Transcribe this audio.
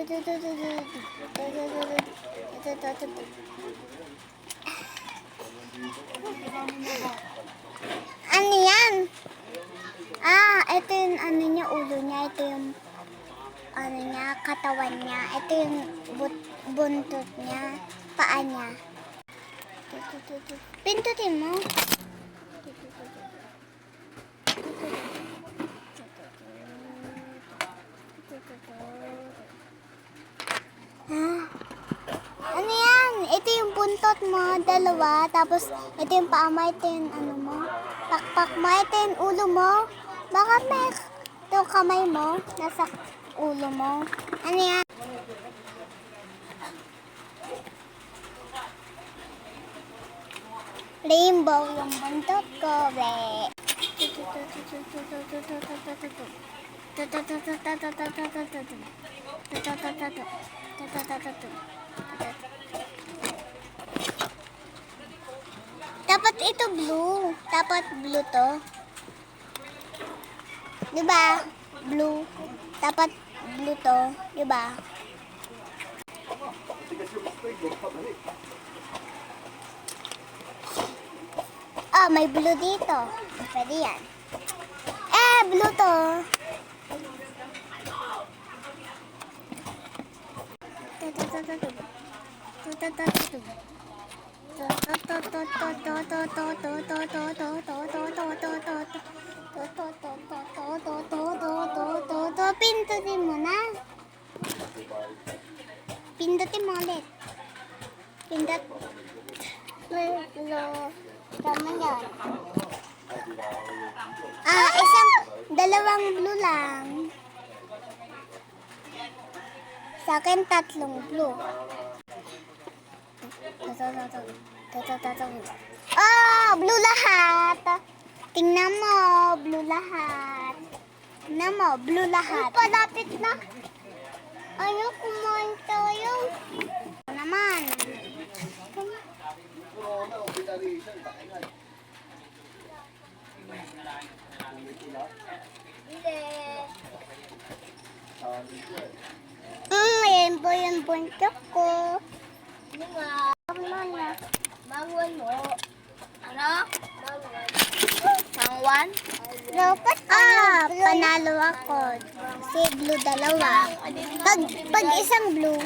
Ano yan? Ah, ito yung ano niya, ulo niya. Ito yung ano niya, katawan niya. Ito yung buntot niya, paa niya. Pindutin mo. Ano yan? Ito yung buntot mo, dalawa. Tapos, ito yung paa mo, ito yung ano mo. Pakpak mo, ito yung ulo mo. Baka may ito kamay mo, nasa ulo mo. Ano yan? Rainbow yung buntot ko, bre. Dapat ito blue. Dapat blue to. Diba? Blue. Dapat blue to. Diba? Ah, may blue dito. Pwede yan. Blue to. Pindutin mo na. Pindutin mo ulit. Pindut. Tama yan. Dalawang blue lang. Sa akin, tatlong blue. Oh, blue lahat. Tingnan mo, blue lahat. Tingnan mo, blue lahat. Palapit na. Ayaw kumain tayo. Naman. Ayan po yung buntok ko. Mangwan mo. Ano? Mangwan? Dapat panalo ako. Kasi blue dalawa. Pag isang blue,